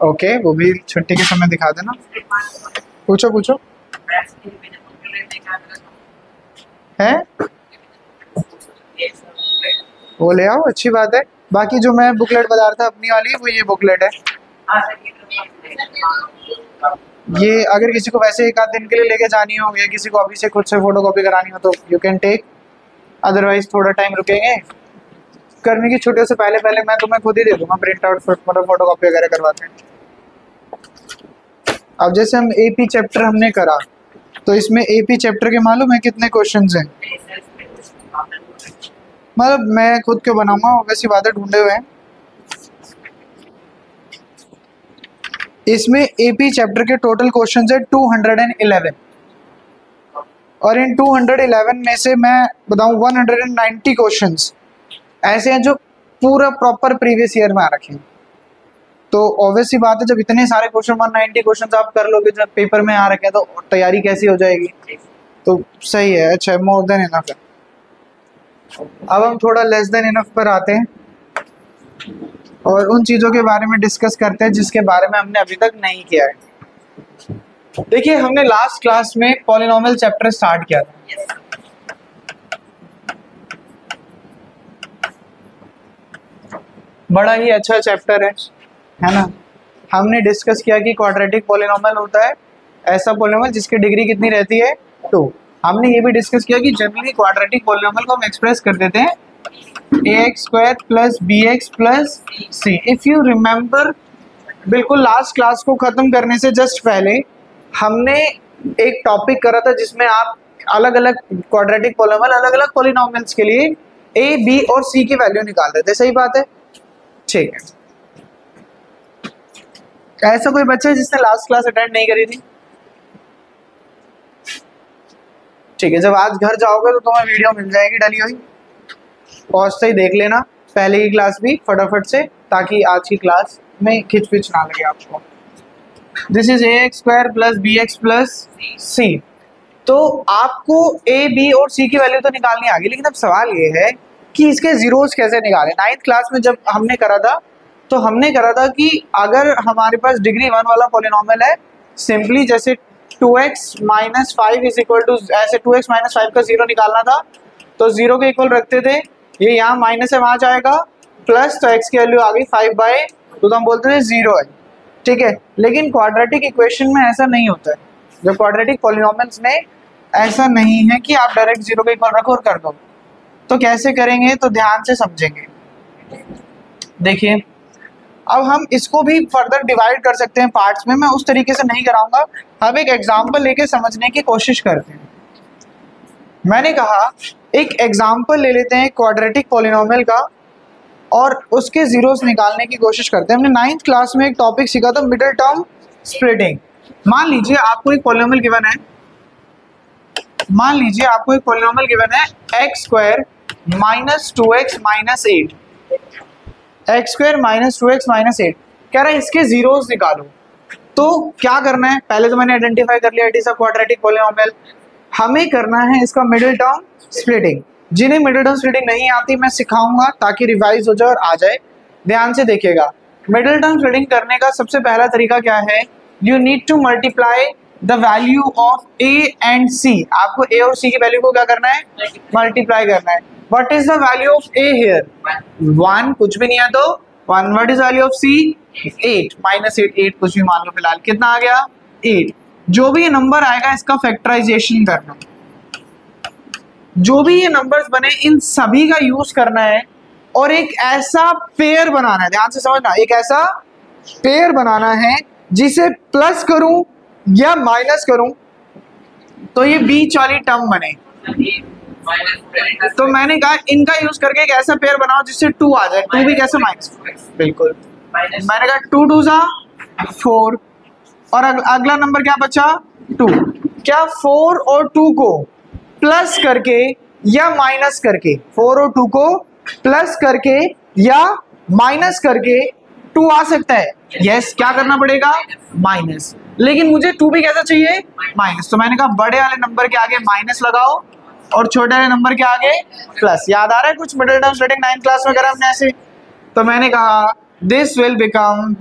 Okay, वो भी छुट्टी के समय दिखा देना। पूछो पूछो। है वो ले आओ, अच्छी बात है। बाकी जो मैं बुकलेट बता रहा था अपनी वाली, वो ये बुकलेट है। ये अगर किसी को वैसे एक आध दिन के लिए लेके जानी हो या किसी को अभी से खुद से फोटो कॉपी करानी हो तो यू कैन टेक, अदरवाइज थोड़ा टाइम रुकेंगे। गर्मी की छुट्टियों से पहले पहले मैं तुम्हें खुद ही दे दूंगा प्रिंट आउट, मतलब फोटो कॉपी वगैरह करवाते हैं। अब जैसे हम एपी चैप्टर हमने करा, तो इसमें एपी चैप्टर के मालूम है कितने क्वेश्चंस हैं? मतलब मैं खुद के बनाऊंगा, वैसी बातें ढूंढे हुए हैं। इसमें एपी चैप्टर के टोटल क्वेश्चंस है 211, और इन 211 में से मैं बताऊं 190 क्वेश्चंस ऐसे हैं जो पूरा प्रॉपर प्रीवियस ईयर में आ रखे हैं। तो ऑब्वियसली बात है, जब इतने सारे क्वेश्चन 190 क्वेश्चन आप कर लोगे जब पेपर में आ रखे हैं, तो तैयारी कैसी हो जाएगी? तो सही है, अच्छा, मोर देन इनफ है। अब हम थोड़ा लेस देन इनफ पर आते हैं और उन चीज़ों के बारे में डिस्कस करते हैं जिसके बारे में हमने अभी तक नहीं किया है। देखिए, हमने लास्ट क्लास में पॉलिनोमियल चैप्टर स्टार्ट किया था। बड़ा ही अच्छा चैप्टर है ना। हमने डिस्कस किया कि क्वाड्रेटिक पॉलिनोमियल होता है ऐसा पॉलिनोमियल जिसकी डिग्री कितनी रहती है 2। हमने ये भी डिस्कस किया कि जनरली क्वाड्रेटिक पॉलिनोमियल को हम एक्सप्रेस कर देते हैं ax² plus bx plus c। If you remember, बिल्कुल लास्ट क्लास को खत्म करने से जस्ट पहले हमने एक टॉपिक करा था जिसमें आप अलग अलग क्वाड्रेटिक पॉलिनोमियल, अलग अलग पॉलिनोमियल्स के लिए a, b और c की वैल्यू निकाल देते। सही बात है, ठीक है। ऐसा कोई बच्चा है जिसने लास्ट क्लास अटेंड नहीं करी थी? ठीक है, जब आज घर जाओगे तो तुम्हें वीडियो मिल जाएगी डली हुई, पहुंचते ही देख लेना पहले की क्लास भी फटाफट से, ताकि आज की क्लास में खिचपिच ना लगे आपको। This is ax² plus bx plus c। तो आपको a, b और c की वैल्यू तो निकालनी आ गई, लेकिन अब सवाल ये है कि इसके जीरोस कैसे निकालें। 9th क्लास में जब हमने करा था तो हमने करा था कि अगर हमारे पास डिग्री 1 वाला पॉलिनोमियल है, सिंपली जैसे 2x minus 5 is equal to, ऐसे 2x माइनस 5 का जीरो निकालना था तो जीरो के इक्वल रखते थे। ये यहाँ माइनस है, वहाँ जाएगा प्लस, तो x की वैल्यू आ गई 5/, तो हम बोलते थे जीरो है, ठीक है। लेकिन क्वाड्रेटिक इक्वेशन में ऐसा नहीं होता है। जब क्वाड्रेटिक पॉलिनोमियल्स में ऐसा नहीं है कि आप डायरेक्ट जीरो के इक्वल रखो और कर दो। तो कैसे करेंगे, तो ध्यान से समझेंगे। देखिए, अब हम इसको भी फर्दर डिवाइड कर सकते हैं पार्ट्स में। मैं उस तरीके से नहीं कराऊंगा, हम एक एग्जांपल लेके समझने की कोशिश करते हैं। मैंने कहा एक एग्जांपल ले लेते हैं क्वाड्रेटिक पॉलिनोमियल का और उसके जीरोस निकालने की कोशिश करते हैं। हमने 9th क्लास में एक टॉपिक सीखा था, मिडिल टर्म स्प्लिटिंग। मान लीजिए आपको एक पॉलिनोमियल गिवन है, मान लीजिए आपको एक पॉलिनोमियल गिवन है x² minus 2x minus 8, x² minus 2x minus 8। कह रहा है इसके जीरोस निकालो। तो क्या करना है, पहले तो मैंने आइडेंटिफाई कर लिया it is a quadratic polynomial. हमें करना है इसका मिडिल टर्म स्प्लिटिंग। जिन्हें मिडिल टर्म स्प्लिटिंग नहीं आती मैं सिखाऊंगा ताकि रिवाइज हो जाए और आ जाए। ध्यान से देखिएगा, मिडिल टर्म स्प्लिटिंग करने का सबसे पहला तरीका क्या है, you need to multiply the value of a and c। आपको a और c की वैल्यू को क्या करना है, मल्टीप्लाई करना है। What is the value of a here, 1, कुछ भी नहीं है तो 1। What is value of c, 8 minus 8, 8 कुछ भी मान लो फिलहाल, कितना आ गया 8। जो भी ये नंबर आएगा इसका फैक्टराइजेशन करना, जो भी ये नंबर्स बने इन सभी का यूज करना है और एक ऐसा पेयर बनाना है। ध्यान से समझना, एक ऐसा पेयर बनाना है जिसे प्लस करूं या माइनस करूं तो ये बीच वाली टर्म बने। तो मैंने कहा इनका यूज करके एक ऐसा पेयर बनाओ जिससे 2 आ जाए। 2 भी कैसे, माइनस, बिल्कुल। मैंने कहा 2 2 जा 4 और अगला नंबर क्या बचा 2। क्या 4 और 2 को प्लस करके या माइनस करके, 4 और 2 को प्लस करके या माइनस करके 2 आ सकता है? यस, क्या करना पड़ेगा, माइनस। लेकिन मुझे 2 भी कैसा चाहिए, माइनस। तो मैंने कहा बड़े वाले नंबर के आगे माइनस लगाओ और छोटे वाले नंबर के आगे प्लस। याद आ रहा है कुछ middle term splitting 9th class में करा हमने ऐसे? तो मैंने कहा this will become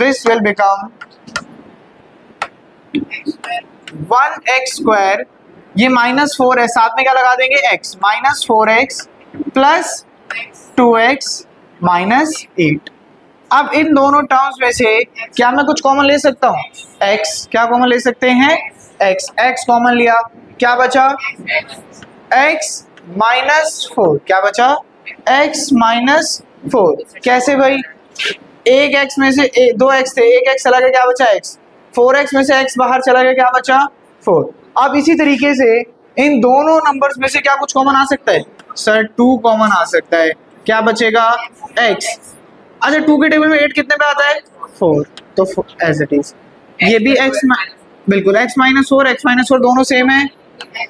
1x square, ये -4 है, साथ में क्या लगा देंगे x, -4x प्लस 2x -8। अब इन दोनों टर्म्स में से क्या मैं कुछ कॉमन ले सकता हूँ? x, क्या कॉमन ले सकते हैं? x कॉमन लिया, क्या बचा? x -4, क्या बचा? x -4। कैसे भाई? एक x में से 2x थे, एक x चला गया, क्या बचा? x। 4x में से x बाहर चला गया, क्या बचा? 4। अब इसी तरीके से इन दोनों नंबर्स में से क्या कुछ कॉमन आ सकता है? सर 2 कॉमन आ सकता है, क्या बचेगा? x। अच्छा 2 के टेबल में 8 कितने पे आता है? 4, तो एज इट इज। ये भी x बिल्कुल x -4 दोनों सेम है,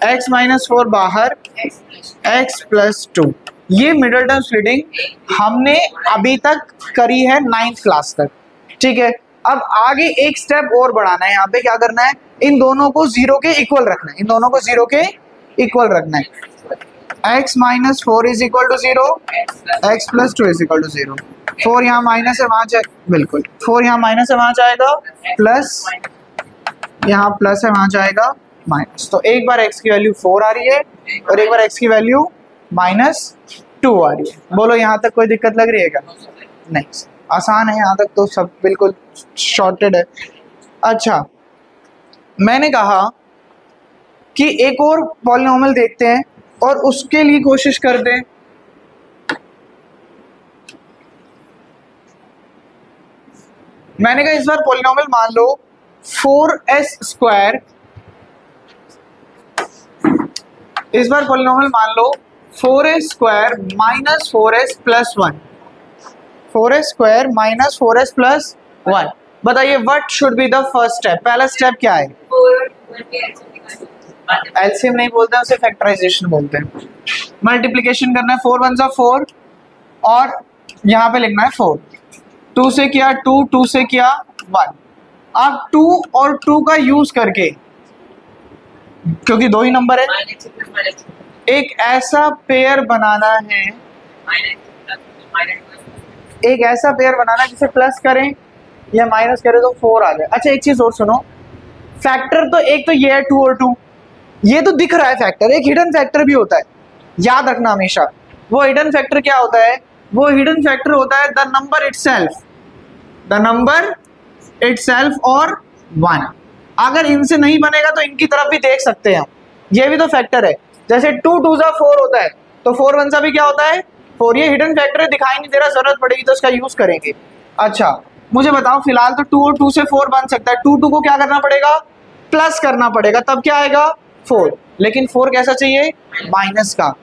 x -4 बाहर, x + 2। ये मिडिल टर्म स्प्लिटिंग हमने अभी तक करी है 9th क्लास तक, ठीक है। अब आगे एक स्टेप और बढ़ाना है, यहाँ पे क्या करना है? इन दोनों को 0 के इक्वल रखना है, इन दोनों को 0 के इक्वल रखना है। x -4 = 0, x + 2 = 0। 4 यहाँ माइनस है, वहाँ जाए, बिल्कुल 4 यहाँ माइनस है, वहाँ जाएगा प्लस, यहाँ प्लस है, वहाँ जाएगा माइनस। तो एक बार x की वैल्यू 4 आ रही है और एक बार x की वैल्यू -2 आ रही है। बोलो यहाँ तक कोई दिक्कत लग रही है क्या? नहीं, आसान है यहाँ तक, तो सब बिल्कुल शॉर्टेड है। अच्छा मैंने कहा कि एक और पॉलिनोमियल देखते हैं और उसके लिए कोशिश करते हैं। मैंने कहा इस बार पॉलिनोमियल मान लो 4s², इस बार पॉलिनोमियल मान लो 4s² - 4s + 1, 4s² - 4s + 1। बताइए what should be the first step? पहला स्टेप क्या है? एलसीएम नहीं बोलते हैं, उसे फैक्टराइजेशन बोलते हैं। मल्टीप्लिकेशन करना है, 4 × 1 = 4 और यहाँ पे लिखना है 4। 2 से किया 2, 2 से किया 1। अब 2 और 2 का यूज करके, क्योंकि 2 ही नंबर है, एक ऐसा पेयर बनाना है, एक ऐसा पेयर बनाना है जिसे प्लस करें या माइनस करें तो 4 आ जाए। अच्छा एक चीज और सुनो, फैक्टर तो एक तो ये है 2 और 2, ये तो दिख रहा है फैक्टर, एक हिडन फैक्टर भी होता है, याद रखना हमेशा। वो हिडन फैक्टर क्या होता है? वो हिडन फैक्टर होता है द नंबर इटसेल्फ और 1। अगर इनसे नहीं बनेगा तो इनकी तरफ भी देख सकते हैं हम, ये भी तो फैक्टर है। जैसे 2 × 2 = 4 होता है, तो 4 × 1 भी क्या होता है? 4। ये हिडन फैक्टर है, दिखाई नहीं दे रहा, जरूरत पड़ेगी तो इसका यूज करेंगे। अच्छा मुझे बताओ, फिलहाल तो 2 और 2 से 4 बन सकता है, 2 को क्या करना पड़ेगा? प्लस करना पड़ेगा, तब क्या आएगा? 4। लेकिन 4 कैसा चाहिए? माइनस का।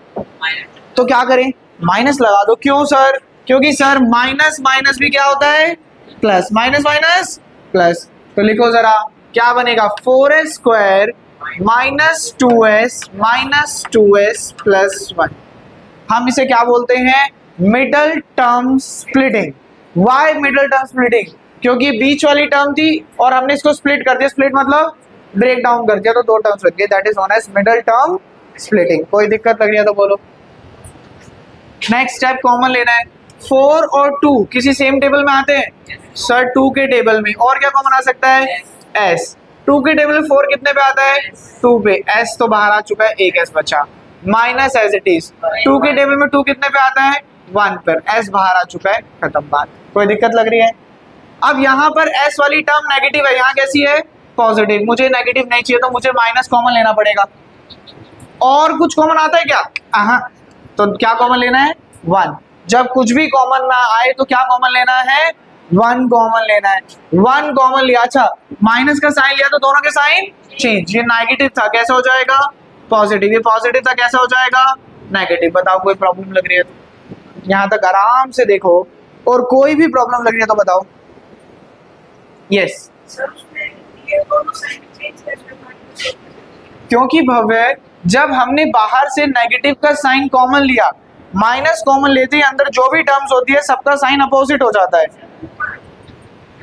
तो क्या करें? माइनस लगा दो। क्यों सर? क्योंकि सर माइनस माइनस भी क्या होता है? प्लस। Minus minus plus. तो लिखो जरा क्या बनेगा? 4s² - 2s + 1। हम इसे क्या बोलते हैं? Middle term splitting. Why middle term splitting? क्योंकि बीच वाली टर्म थी और हमने इसको स्प्लिट कर दिया। स्प्लिट मतलब ब्रेक डाउन कर दिया, तो 2 टर्म्स बन गए, that is known as middle term splitting. कोई दिक्कत लग रही है तो बोलो। नेक्स्ट स्टेप कॉमन लेना है। 4 और 2 किसी सेम टेबल में आते हैं सर? 2 के टेबल में। और क्या कॉमन आ सकता है? s। 2 के टेबल में 4 कितने पे आता है? 2 पे। s तो बाहर आ चुका है, एक s बचा, माइनस एज इट इज। 2 के टेबल में 2 कितने पे आता है? 1 पर। s बाहर आ चुका है, खत्म बात। कोई दिक्कत लग रही है? अब यहाँ पर s वाली टर्म नेगेटिव है, यहाँ कैसी है? पॉजिटिव। मुझे नेगेटिव नहीं चाहिए तो मुझे माइनस कॉमन लेना पड़ेगा। और कुछ कॉमन आता है क्या? हाँ, तो क्या कॉमन लेना है? 1। जब कुछ भी कॉमन ना आए तो क्या कॉमन लेना है? 1 कॉमन लेना है। 1 कॉमन लिया। अच्छा माइनस का साइन लिया तो दोनों के साइन चेंज। ये नेगेटिव था, कैसा हो जाएगा? पॉजिटिव। ये पॉजिटिव था, कैसा हो जाएगा? नेगेटिव। बताओ कोई प्रॉब्लम लग रही है तो? यहाँ तक आराम से देखो, और कोई भी प्रॉब्लम लग रही है तो बताओ। यस क्योंकि भव्य जब हमने बाहर से नेगेटिव का साइन कॉमन लिया, माइनस कॉमन लेते ही अंदर जो भी टर्म्स होती है सबका साइन अपोजिट हो जाता है।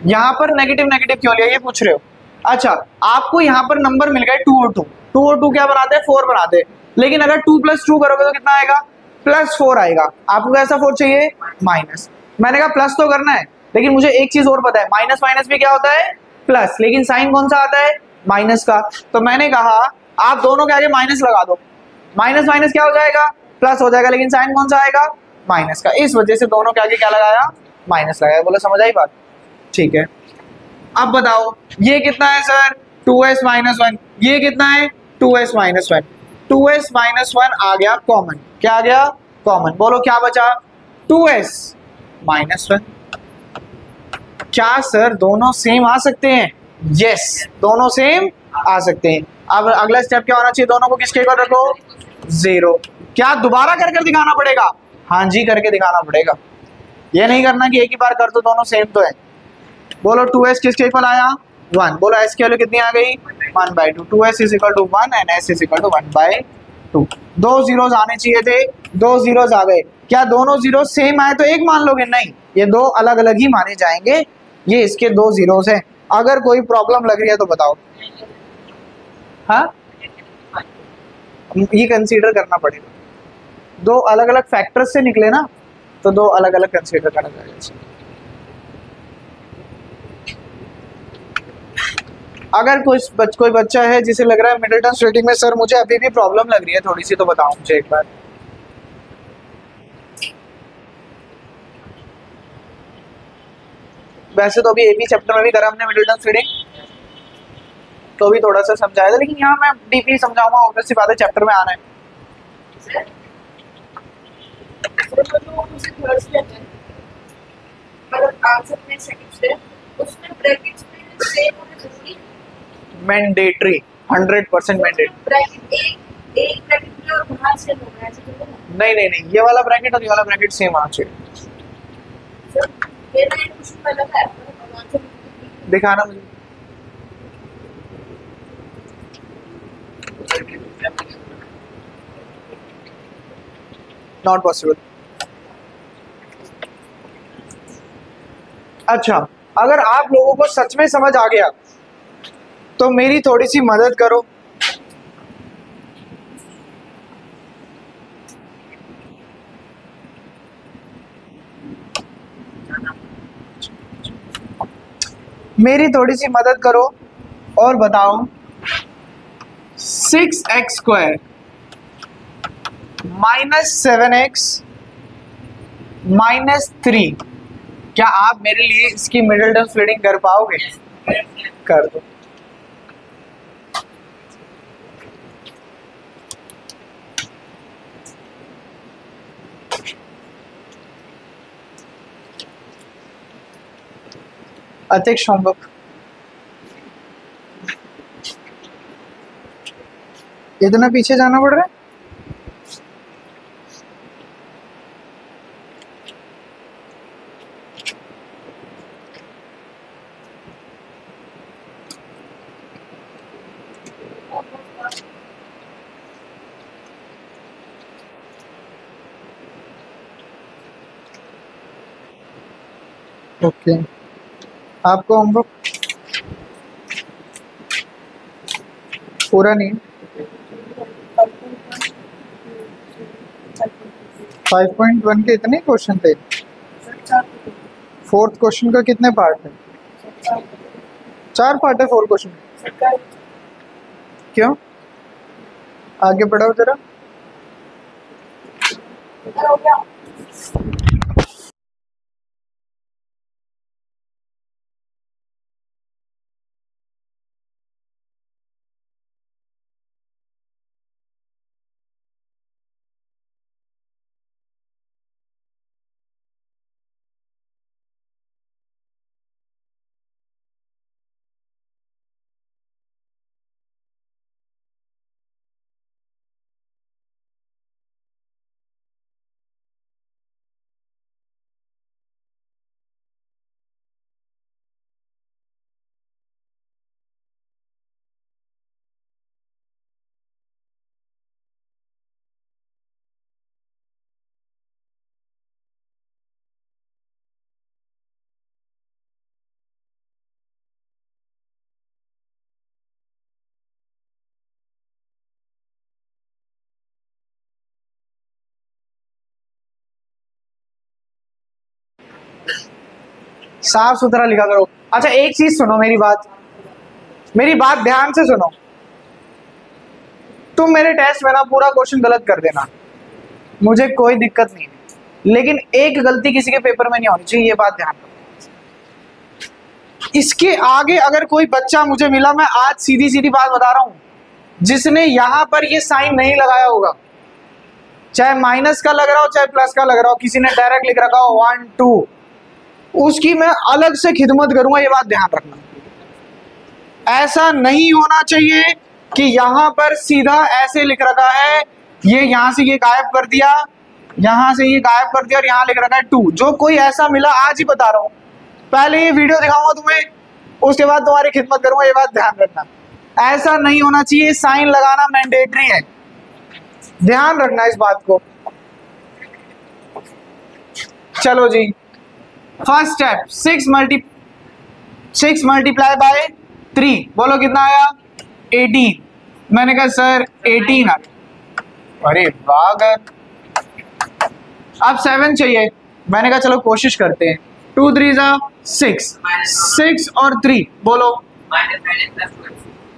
यहाँ पर नेगेटिव नेगेटिव क्यों लिया ये पूछ रहे हो? अच्छा आपको यहाँ पर नंबर मिल गए 2 और 2। 2 और 2 क्या बनाते हैं? 4 बनाते हैं। लेकिन अगर 2 + 2 करोगे तो कितना आएगा, +4 आएगा। आपको कैसा 4 चाहिए, माइनस। मैंने कहा प्लस तो करना है, लेकिन मुझे एक चीज और पता है, माइनस माइनस भी क्या होता है, प्लस, लेकिन साइन कौन सा आता है, माइनस का। तो मैंने कहा आप दोनों के आगे माइनस लगा दो, माइनस माइनस क्या हो जाएगा, प्लस हो जाएगा, लेकिन साइन कौन सा आएगा, माइनस का। इस वजह से दोनों के आगे क्या लगाया, माइनस लगाया। बोला समझ आई बात, ठीक है। अब बताओ ये कितना है सर, 2s-1, ये कितना है, 2s-1, 2s-1 आ गया कॉमन, क्या आ गया, कॉमन। बोलो क्या बचा, 2s-1। क्या सर दोनों सेम आ सकते हैं, यस दोनों सेम आ सकते हैं। अब अगला स्टेप क्या होना चाहिए, दोनों को किसके इक्वल रखो, 0। क्या दोबारा कर कर दिखाना पड़ेगा, हाँ जी करके दिखाना पड़ेगा, ये नहीं करना कि एक ही बार कर दो दोनों सेम तो है। बोलो 2s किसके इक्वल आया, 1। बोलो s की वैल्यू कितनी आ गई, 1/2। 2s = 1 and s = 1/2। 2 जीरोस आने चाहिए थे, 2 जीरोस आ गए। क्या दोनों जीरो सेम आए तो एक मान लोगे, नहीं, ये दो अलग अलग ही माने जाएंगे। ये इसके 2 जीरोस हैं। अगर कोई प्रॉब्लम लग रही है तो बताओ, हाँ ये कंसीडर करना पड़ेगा, दो अलग अलग फैक्टर्स से निकले ना, तो दो अलग अलग कंसीडर करना पड़ेगा। अगर कोई बच्चा है जिसे लग रहा है मिडिलटन स्ट्रेटिंग में सर मुझे अभी भी प्रॉब्लम लग रही है थोड़ी सी, तो बताओ मुझे एक बार। वैसे तो अभी एबी चैप्टर में भी करा हमने मिडिलटन स्ट्रेटिंग, तो भी थोड़ा सा समझाया था, लेकिन यहाँ मैं डीपली समझाऊंगा, ऑब्वियस सी बात है चैप्टर में आना है। Mandatory, 100% mandatory. नहीं नहीं नहीं, ये वाला ब्रैकेट और ये वाला ब्रैकेट सेम आना चाहिए। दिखाना मुझे, नॉट पॉसिबल। अच्छा, अगर आप लोगों को सच में समझ आ गया तो मेरी थोड़ी सी मदद करो। मेरी थोड़ी सी मदद करो और बताओ 6x² -7x -3, क्या आप मेरे लिए इसकी मिडिलटन स्प्लिटिंग कर पाओगे, कर दो। अध्यक्ष होमवर्क, इतना पीछे जाना पड़ रहा है। ओके आपको होमवर्क पूरा नहीं, 5.1 के इतने क्वेश्चन थे। 4th क्वेश्चन का कितने पार्ट है, 4 पार्ट है 4 क्वेश्चन। क्यों, आगे बढ़ाओ जरा। साफ सुथरा लिखा करो। अच्छा एक चीज सुनो, मेरी बात ध्यान से सुनो। तुम मेरे टेस्ट में ना पूरा क्वेश्चन गलत कर देना, मुझे कोई दिक्कत नहीं है, लेकिन एक गलती किसी के पेपर में नहीं होनी चाहिए, ये बात ध्यान रखो। इसके आगे अगर कोई बच्चा मुझे मिला, मैं आज सीधी सीधी बात बता रहा हूं, जिसने यहां पर ये साइन नहीं लगाया होगा, चाहे माइनस का लग रहा हो चाहे प्लस का लग रहा हो, किसी ने डायरेक्ट लिख रखा हो 1 2, उसकी मैं अलग से खिदमत करूंगा, ये बात ध्यान रखना। ऐसा नहीं होना चाहिए कि यहां पर सीधा ऐसे लिख रखा है, ये यहां से ये गायब कर दिया, यहां से ये गायब कर दिया और यहां लिख रखा है 2। जो कोई ऐसा मिला, आज ही बता रहा हूं, पहले ये वीडियो दिखाऊंगा तुम्हें, उसके बाद तुम्हारी खिदमत करूंगा, ये बात ध्यान रखना। ऐसा नहीं होना चाहिए, साइन लगाना मैंडेटरी है, ध्यान रखना इस बात को। चलो जी, फर्स्ट स्टेप, 6 मल्टीप्लाई बाय 3, बोलो कितना आया? 18। मैंने कहा सर 18 आ गया। अरे वाह, अब 7 चाहिए। मैंने कहा चलो कोशिश करते हैं। 2 3 6, 6 और 3, बोलो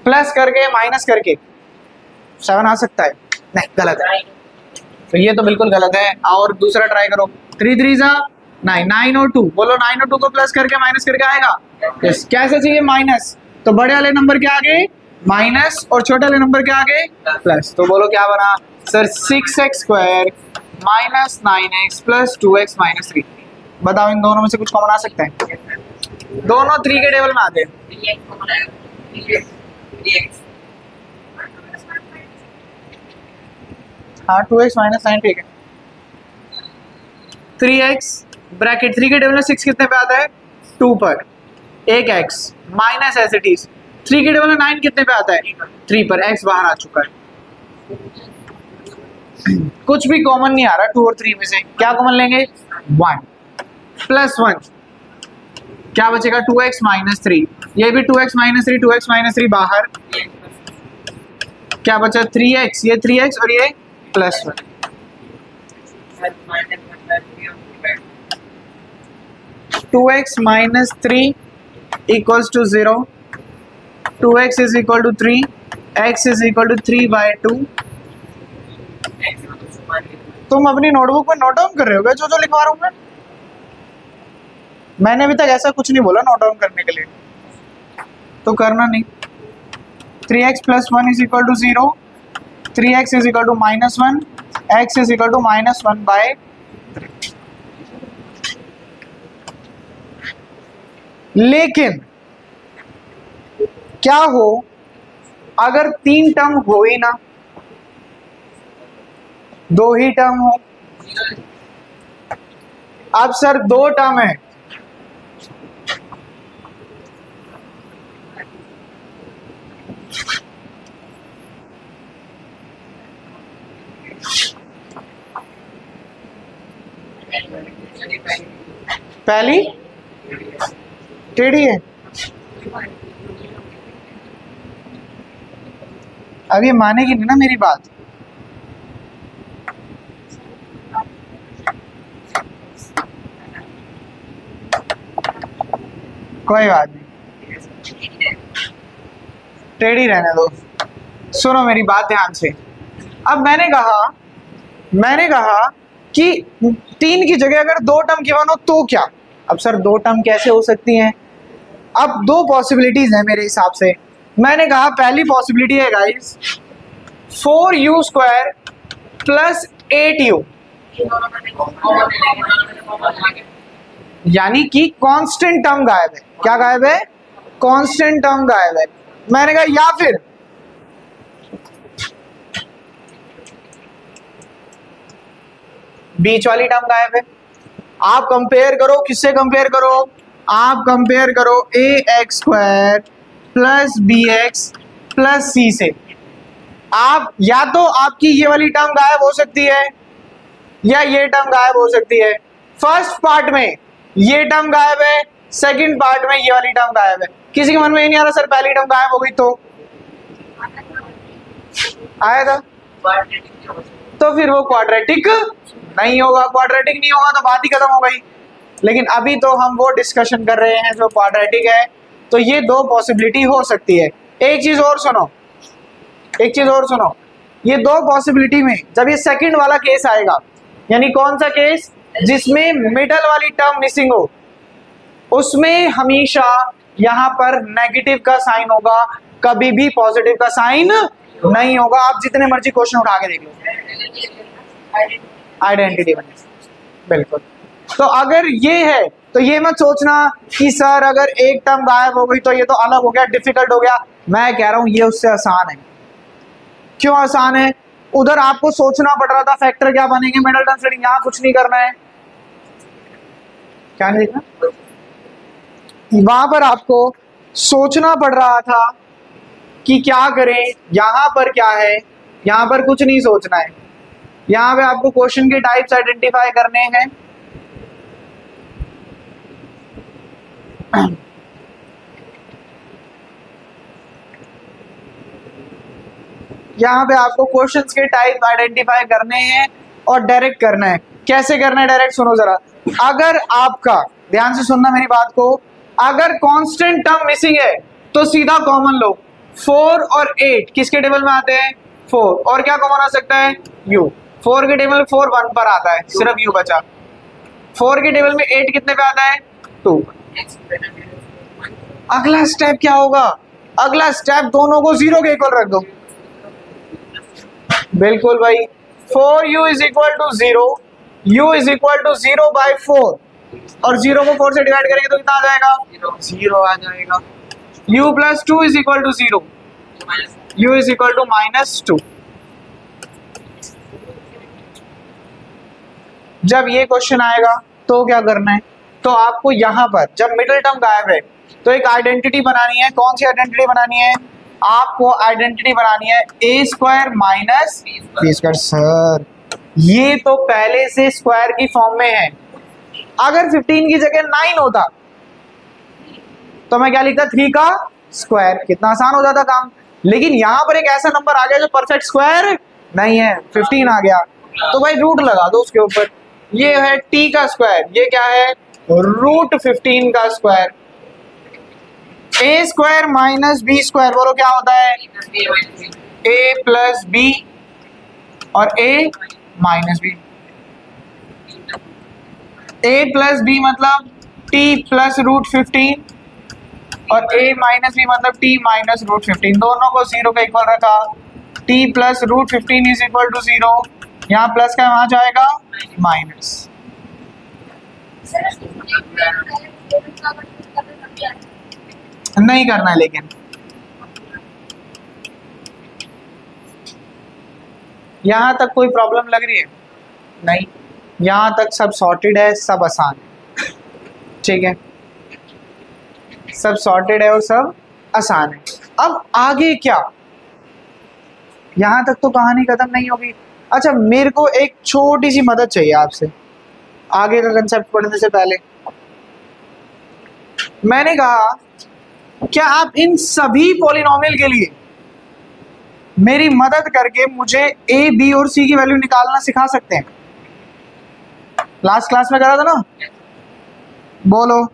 प्लस करके माइनस करके 7 आ सकता है? नहीं, गलत है, तो ये तो बिल्कुल गलत है। और दूसरा ट्राई करो। 3 3 9, 9 और 2, बोलो 9 और 2 को प्लस करके माइनस करके आएगा? यस। कैसे चाहिए? माइनस, तो बड़े वाले नंबर के आगे माइनस और छोटे वाले नंबर के आगे प्लस, तो बोलो क्या बना sir? 6x square minus 9x plus 2x minus 3। बताओ इन दोनों में से कुछ कॉमन आ सकता है? दोनों 3 के टेबल में आते हैं। हाँ 2x माइनस 9, ठीक है। 3x ब्रैकेट 3 के टेबल में 6 कितने पे आता है? 2 पर, एक x minus as it is 3 के टेबल में 9 कितने पे आता है? 3 पर, x बाहर आ चुका है। कुछ भी कॉमन नहीं आ रहा 2 और 3 में से, क्या कॉमन लेंगे? 1 प्लस 1, क्या बचेगा? 2x माइनस 3, ये भी 2x माइनस 3, 2x माइनस 3 बाहर, क्या बचा? 3x, ये 3x और ये plus 1। 2x minus 3 equals to 0, 2x is equal to 3, x is equal to 3/2। तुम अपनी नोटबुक में नोट डाउन कर रहे हो क्या जो जो लिखवा रहा हूँ मैं? मैंने अभी तक ऐसा कुछ नहीं बोला नोट डाउन करने के लिए, तो करना नहीं। 3x plus 1 is equal to 0, 3x is equal to minus 1, x is equal to minus 1/3। लेकिन क्या हो अगर 3 टर्म हो ही ना, 2 ही टर्म हो? अब सर 2 टर्म है, पहली टेढ़ी है। अब ये मानेगी नहीं ना मेरी बात। कोई बात नहीं, टेढ़ी रहने दो। सुनो मेरी बात ध्यान से। अब मैंने कहा कि 3 की जगह अगर 2 टर्म गिवन हो तो क्या? अब सर 2 टर्म कैसे हो सकती हैं? अब 2 पॉसिबिलिटीज हैं मेरे हिसाब से। मैंने कहा पहली पॉसिबिलिटी है guys 4u square plus 8u, यानी कि कांस्टेंट टर्म गायब है। क्या गायब है? कांस्टेंट टर्म गायब है। मैंने कहा या फिर बीच वाली टर्म गायब है। आप कंपेयर करो, किससे कंपेयर करो? आप कंपेयर करो ax square plus bx plus c से। आप या तो आपकी ये वाली टर्म गायब हो सकती है या ये टर्म गायब हो सकती है। फर्स्ट पार्ट में ये टर्म गायब है, सेकंड पार्ट में ये वाली टर्म गायब है। किसी के मन में ये नहीं आ रहा सर पहली टर्म गायब हो गई तो? आया था, तो फिर वो क्वाड्रेटिक नहीं होगा। क्वाड्रेटिक नहीं होगा तो बात ही खत्म हो गई। लेकिन अभी तो हम वो डिस्कशन कर रहे हैं जो क्वाड्रेटिक है। तो ये दो पॉसिबिलिटी हो सकती है। एक चीज और सुनो, एक चीज और सुनो, ये दो पॉसिबिलिटी में जब ये सेकंड वाला केस आएगा, यानी कौन सा केस, जिसमें मिडल वाली टर्म मिसिंग हो, उसमें हमेशा यहां पर नेगेटिव का साइन होगा, कभी भी पॉजिटिव का साइन नहीं होगा। आप जितने मर्जी क्वेश्चन उठा के देख लो, आइडेंटिटी बने। बिल्कुल। तो अगर ये है तो ये मत सोचना कि सर अगर एक टर्म गायब हो गई तो ये तो अलग हो गया, डिफिकल्ट हो गया। मैं कह रहा हूं ये उससे आसान है। क्यों आसान है? उधर आपको सोचना पड़ रहा था फैक्टर क्या बनेंगे, मिडल टर्म स्प्लिटिंग, यहां कुछ नहीं करना है। क्या नहीं देखना, वहां पर आपको सोचना पड़ रहा था कि क्या करें, यहां पर क्या है, यहां पर कुछ नहीं सोचना है। यहां पे आपको क्वेश्चन के टाइप्स आइडेंटिफाई करने हैं। यहां पे आपको क्वेश्चंस के टाइप आइडेंटिफाई करने हैं और डायरेक्ट करना है। कैसे करना है डायरेक्ट, सुनो जरा। अगर आपका, ध्यान से सुनना मेरी बात को, अगर कांस्टेंट टर्म मिसिंग है तो सीधा कॉमन लो। 4 और 8 किसके टेबल में आते हैं? 4। और क्या कॉमन आ सकता है? u। 4 के टेबल में 4 1 पर आता है, सिर्फ u बचा। 4 के टेबल में 8 कितने पे आता है? 2। अगला स्टेप क्या होगा? अगला स्टेप दोनों को 0 के इक्वल रख दो। बिल्कुल भाई। 4u is equal to 0, u is equal to 0 by 4, और 0 को 4 से डिवाइड करेंगे तो कितना आ जाएगा? 0 आ जाएगा। u plus 2 is equal to 0, u is equal to -2। जब ये क्वेश्चन आएगा तो क्या करना है? तो आपको यहां पर जब मिडिल टर्म गायब है तो एक आइडेंटिटी बनानी है। कौन सी आइडेंटिटी बनानी है? आपको आइडेंटिटी बनानी है a square minus b square. Sir ये तो पहले से स्क्वायर की फॉर्म में है। अगर 15 की जगह 9 होता तो मैं क्या लिखता? 3 का स्क्वायर। कितना आसान हो जाता काम। लेकिन यहां पर एक ऐसा नंबर आ गया जो परफेक्ट स्क्वायर नहीं है, 15 आ गया, तो भाई रूट लगा दो उसके ऊपर। ये है t का स्क्वायर, ये क्या है? रूट 15 का square. a square minus b square, बोलो क्या होता है? a प्लस b और a minus b। a plus b मतलब t प्लस रूट 15 और a माइनस b मतलब t माइनस रूट 15। दोनों को 0 का इक्वल रखा। t plus root 15 is equal to 0। यहाँ प्लस का वहां जाएगा माइनस। नहीं करना है लेकिन यहां तक कोई प्रॉब्लम लग रही है? नहीं, यहां तक सब सॉर्टेड है, सब आसान है। ठीक है, सब सॉर्टेड है और सब आसान है। अब आगे क्या? यहां तक तो कहानी खत्म नहीं होगी। अच्छा, मेरे को एक छोटी सी मदद चाहिए आपसे आगे का कंसेप्ट पढ़ने से पहले। मैंने कहा क्या आप इन सभी पॉलिनोमियल के लिए मेरी मदद करके मुझे a, b और c की वैल्यू निकालना सिखा सकते हैं? लास्ट क्लास में करा था ना? बोलो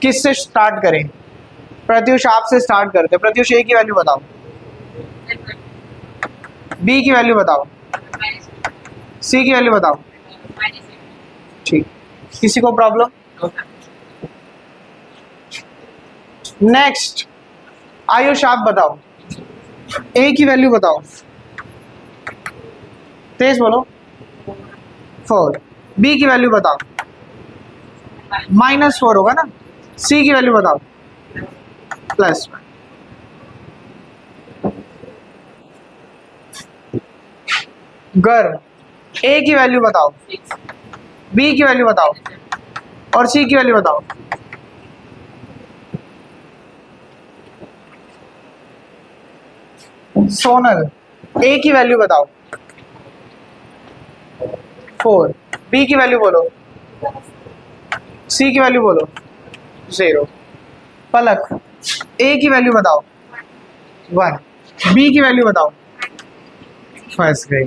किससे स्टार्ट करें? प्रत्युष आपसे स्टार्ट करते। प्रत्युष a की वैल्यू बताओ, b की वैल्यू बताओ, c की वैल्यू बताओ। ठीक, किसी को प्रॉब्लम? नेक्स्ट आयुष आप बताओ, a की वैल्यू बताओ, तेज बोलो। 4। b की वैल्यू बताओ, -4 होगा ना। c की वैल्यू बताओ, +1। गर्व, a की वैल्यू बताओ, b की वैल्यू बताओ और c की वैल्यू बताओ। सोनल, a की वैल्यू बताओ, 4। b की वैल्यू बोलो, c की वैल्यू बोलो, 0। पलक, a की वैल्यू बताओ, 1। b की वैल्यू बताओ, फंस गई।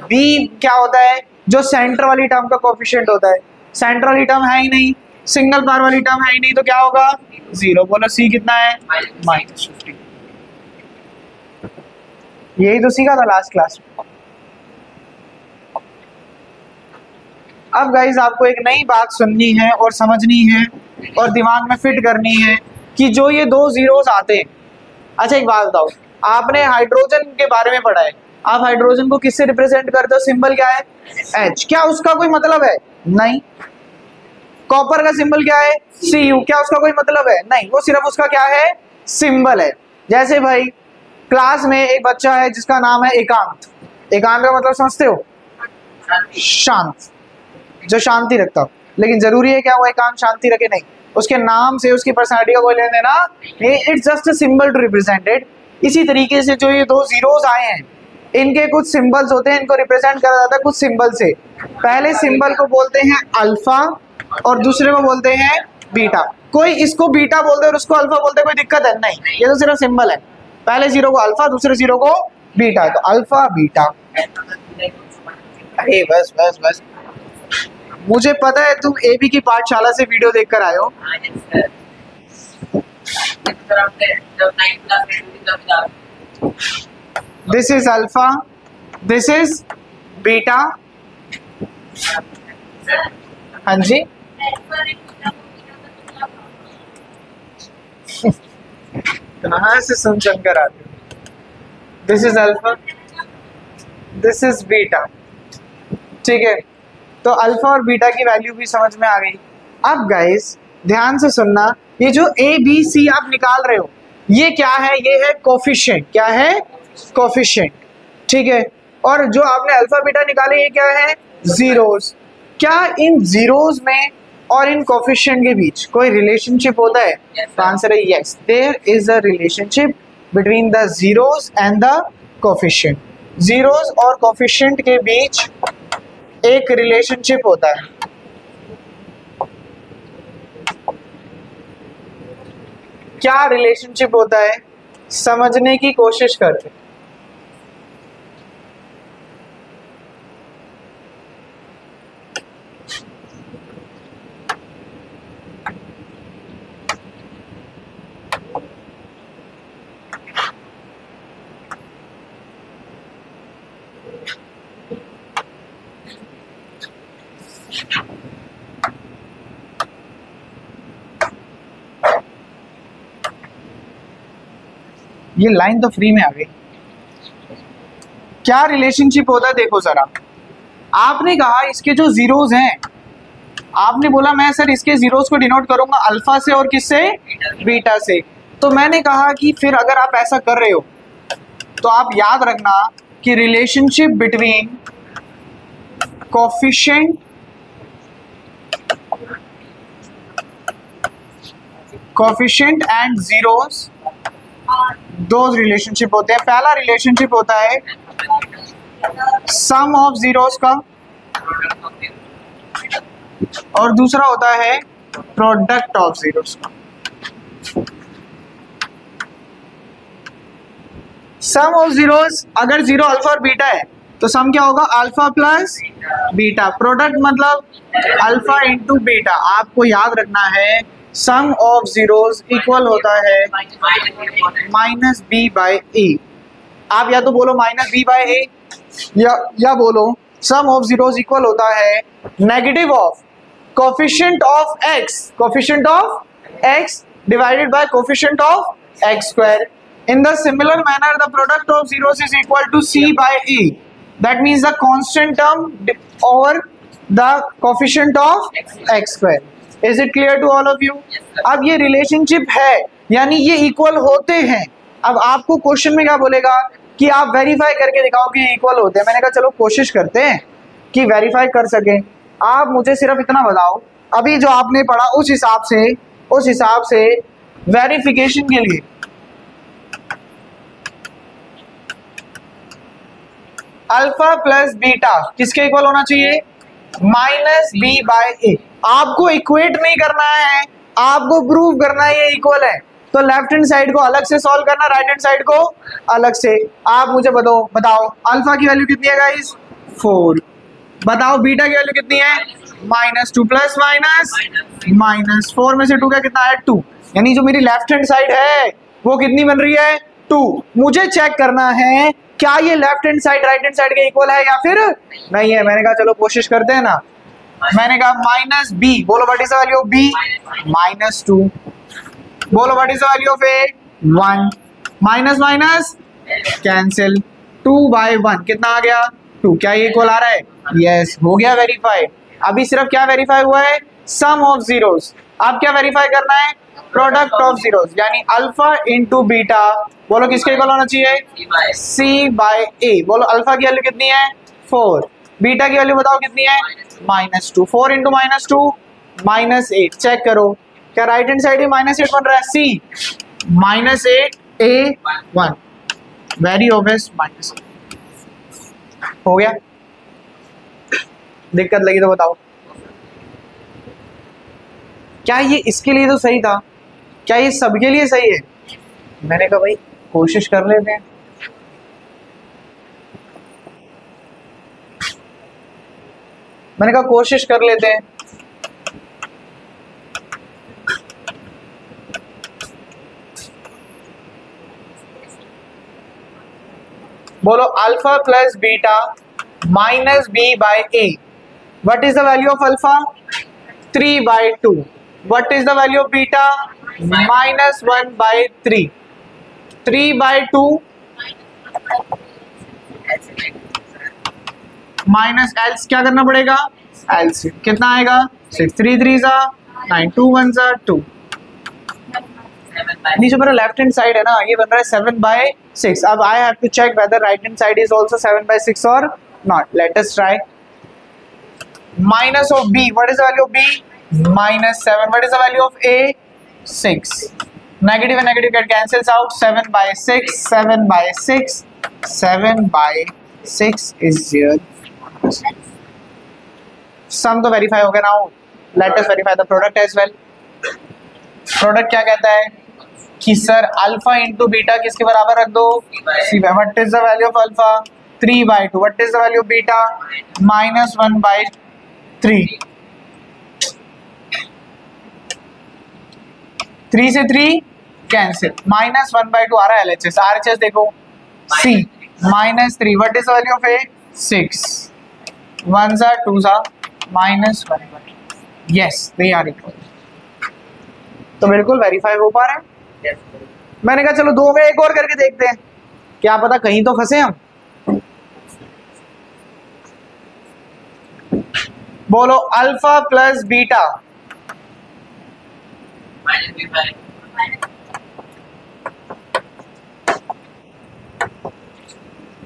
b क्या होता है? जो सेंटर वाली टर्म का कोफिशिएंट होता है। सेंटर वाली टर्म है ही नहीं, सिंगल पावर वाली टर्म है ही नहीं, तो क्या होगा 0। बोलो सी कितना है -50। यही तो सीखा था लास्ट क्लास में। अब गाइज आपको एक नई बात सुननी है और समझनी है और दिमाग में फिट करनी है कि जो ये दो जीरोस आते हैं। अच्छा एक बात बताओ, आपने हाइड्रोजन के बारे में पढ़ा है, आप हाइड्रोजन को किससे रिप्रेजेंट करते हो? सिंबल क्या है? H। क्या उसका कोई मतलब है? नहीं। कॉपर का सिंबल क्या है? Cu। क्या उसका कोई मतलब है? नहीं, वो सिर्फ उसका क्या है? सिंबल है। जैसे भाई क्लास में एक बच्चा है जिसका नाम है एकांत। एकांत का मतलब समझते हो? शांत, जो शांति रखता हो। लेकिन जरूरी है क्या वो एकांत शांति रखे? नहीं। उसके नाम से उसकी पर्सनालिटी का कोई लेन देना, it's just a symbol to represent it. इसी तरीके से जो ये दो जीरोस आए हैं, इनके कुछ सिंबल्स होते हैं, इनको रिप्रेजेंट करा जाता है कुछ सिंबल से। पहले सिंबल को बोलते हैं अल्फा और दूसरे को बोलते हैं बीटा। कोई इसको बीटा बोलते हैं और उसको अल्फा बोलते हैं, कोई दिक्कत है? नहीं, ये तो सिर्फ सिंबल है। पहले जीरो को अल्फा, दूसरे जीरो को बीटा, तो अल्फा बीटा। अरे बस बस बस, मुझे पता है तुम एबी की पाठशाला से वीडियो देखकर आए हो। This is alpha, this is beta. हाँ जी, कहाँ से सुन कर आते हो? This is alpha, this is beta. ठीक है, तो अल्फा और बीटा की वैल्यू भी समझ में आ गई। अब गाइस ध्यान से सुनना, ये जो ए बी सी आप निकाल रहे हो, ये क्या है? ये है कोफिशिएंट। क्या है? कोफिशिएंट। ठीक है, और जो आपने अल्फा बीटा निकाले ये क्या है? जीरोस। क्या इन जीरोस में और इन कोफिशिएंट के बीच कोई रिलेशनशिप होता है? तो आंसर है yes, there is a relationship between the zeros and the coefficient. Zeros और कोफिशिएंट के बीच एक रिलेशनशिप होता है। क्या रिलेशनशिप होता है समझने की कोशिश करते। ये लाइन तो फ्री में आ गई। क्या रिलेशनशिप होता है देखो जरा। आपने कहा इसके जो जीरोस हैं, आपने बोला मैं सर इसके जीरोस को डिनोट करूंगा अल्फा से और किससे? बीटा से। तो मैंने कहा कि फिर अगर आप ऐसा कर रहे हो तो आप याद रखना कि relationship between coefficient and zeros, दो रिलेशनशिप होते हैं। पहला रिलेशनशिप होता है सम ऑफ जीरोस का और दूसरा होता है प्रोडक्ट ऑफ जीरोस का। सम ऑफ जीरोस, अगर जीरो अल्फा और बीटा है तो सम क्या होगा? Alpha plus beta. प्रोडक्ट मतलब अल्फा इंटू बीटा। आपको याद रखना है सम ऑफ जीरोस इक्वल होता है माइनस बी बाई ए। आप या तो बोलो माइनस बी बाई ए या बोलो सम ऑफ जीरोस इक्वल होता है negative of coefficient of x divided by coefficient of x square. In the similar manner, the product of zeros is equal to c by e. That means the constant term over the coefficient of x square. Is it clear to all of you? अब ये relationship है यानी ये equal होते हैं। अब आपको question में क्या बोलेगा कि आप वेरीफाई करके दिखाओ कि इक्वल होते हैं। मैंने कहा चलो कोशिश करते हैं कि वेरीफाई कर सकें। आप मुझे सिर्फ इतना बताओ, अभी जो आपने पढ़ा उस हिसाब से वेरिफिकेशन के लिए अल्फा प्लस बीटा किसके इक्वल होना चाहिए? माइनस बी बाय ए। आपको इक्वेट नहीं करना है, आपको प्रूव करना है ये इक्वल है। तो लेफ्ट हैंड साइड को अलग से सॉल्व करना, राइट हैंड साइड को अलग से। आप मुझे बताओ अल्फा की वैल्यू कितनी है गाइस? 4। बताओ बीटा की वैल्यू कितनी है, -2 प्लस माइनस माइनस 4 में से 2 का कितना है 2, यानी जो मेरी लेफ्ट हैंड साइड है वो कितनी बन रही है 2। मुझे चेक करना है क्या ये left hand side right hand side के इक्वल है या फिर नहीं है। मैंने कहा चलो कोशिश करते हैं ना। मैंने कहा माइनस बी, बोलो what is the value of B, -2। बोलो what is the value of A, 1। Minus minus cancel, 2/1 कितना आ गया 2। क्या ये इक्वल आ रहा है, यस हो गया वेरीफाई। अभी सिर्फ क्या वेरीफाई हुआ है, सम ऑफ जीरोस। अब क्या वेरीफाई करना है, प्रोडक्ट ऑफ जीरोस, यानी अल्फा इंटू बीटा, बोलो किसके इक्वल होना चाहिए, C/A। बोलो अल्फा की वैल्यू कितनी है 4, बीटा की वैल्यू बताओ कितनी है -2। 4 इंटू -2 -8। चेक करो क्या राइट हैंड साइड में -8 बन रहा है, C -8 A1, वेरी ऑब्वियस -8 हो गया। दिक्कत लगी तो बताओ। क्या ये इसके लिए तो सही था, क्या ये सबके लिए सही है। मैंने कहा भाई कोशिश कर लेते हैं। मैंने कहा कोशिश कर लेते हैं। बोलो alpha plus beta minus B/A, what is the value of alpha 3/2, what is the value of beta -1/3, 3/2 minus else क्या करना पड़ेगा, एलसीएम कितना आएगा 6 3 3 9 2 1 2। जो मेरा लेफ्ट हैंड साइड है ना ये बन रहा है 7/6। अब I have to check whether right hand side is also 7/6 और not. Let us try. Minus of B, what is the value of B -7, what is the value of A 6। Negative and negative get cancels out, 7/6 7/6 7/6 is here. Sum तो verify हो गया now, let us verify the product as well. Product क्या कहता है कि sir alpha into beta किसके बराबर रख दो, what is the value of alpha 3/2, what is the value of beta -1/3। 3 से 3 कैंसिल, -1/2 आ रहा है LHS। RHS देखो C -3, what is the value of A 6, 1 2 -1/2, yes they are equal. तो बिल्कुल वेरीफाई हो पा रहे हैं। मैंने कहा चलो 2 में एक और करके देखते हैं, क्या पता कहीं तो फंसे हम। बोलो अल्फा प्लस बीटा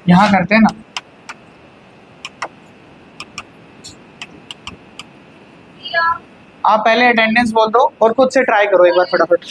यहां करते हैं ना। आप पहले अटेंडेंस बोल दो और खुद से ट्राई करो एक बार फटाफट।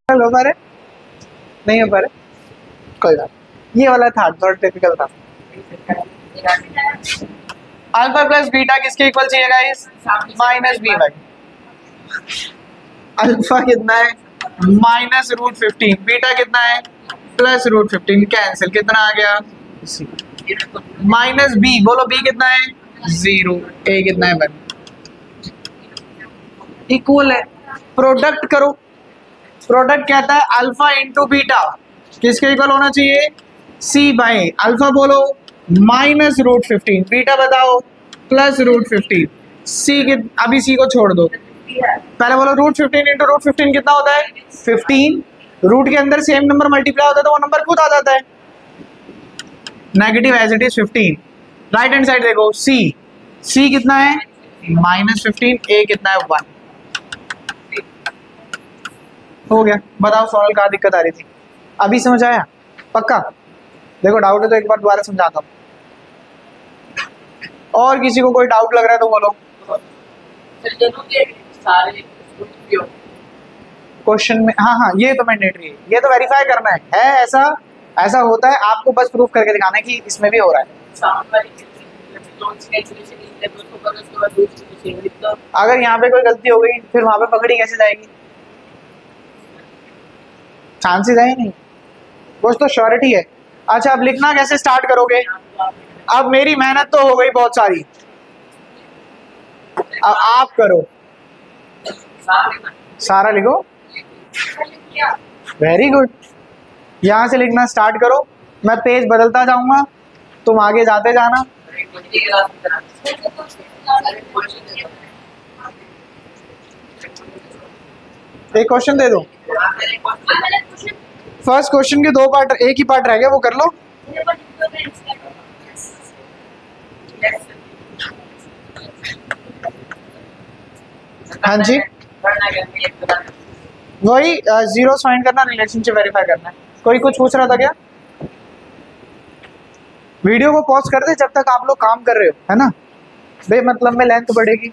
हो पा रहे नहीं हो पा रहे, कोई बात। ये वाला था थोड़ा टिपिकल था। अल्फा प्लस बीटा किसके इक्वल चाहिए गाइस, -B/। अल्फा कितना है -√15, बीटा कितना है +√15, कैंसिल कितना आ गया -B। बोलो B कितना है 0, A कितना है 1, इक्वल है। प्रोडक्ट करो, प्रोडक्ट कहता है अल्फा इंटू बीटा किसके इक्वल होना चाहिए C/A। अल्फा बोलो माइनस रूट 15, बीटा बताओ प्लस रूट 15, सी की अभी सी को छोड़ दो, पहले बोलो रूट 15 इंटू रूट 15 कितना होता है 15, रूट के अंदर सेम नंबर मल्टीप्लाई होता है तो वो नंबर खुद आ जाता है, negative as it is 15। Right hand side देखो सी, सी कितना है माइनस 15, ए कितना है 1, हो गया। बताओ सॉल्व कहाँ दिक्कत आ रही थी, अभी समझ आया पक्का? देखो डाउट है तो एक बार दोबारा समझाता हूँ, और किसी को कोई डाउट लग रहा है तो बोलो। क्वेश्चन में हाँ ये तो मैंडेटरी है, ये तो वेरीफाई करना है ऐसा ऐसा होता है, आपको बस प्रूफ करके दिखाना है कि इसमें भी हो रहा है। अगर यहाँ पे कोई गलती हो गई फिर वहां पे पकड़ी कैसे जाएगी, चांसेस है ही नहीं, कुछ तो श्योरिटी है। अच्छा अब लिखना कैसे स्टार्ट करोगे, अब मेरी मेहनत तो हो गई बहुत सारी, अब आप करो, सारा लिखो, वेरी गुड। यहाँ से लिखना स्टार्ट करो, मैं पेज बदलता जाऊंगा, तुम आगे जाते जाना। एक क्वेश्चन दे दो, फर्स्ट क्वेश्चन के दो पार्ट, एक ही पार्ट रह गया वो कर लो। हाँ जी वही जीरो फाइंड करना, रिलेशनशिप वेरीफाई करना है। कोई कुछ पूछ रहा था क्या? वीडियो को पॉज कर दे जब तक आप लोग काम कर रहे हो, है ना, बेमतलब में लेंथ बढ़ेगी।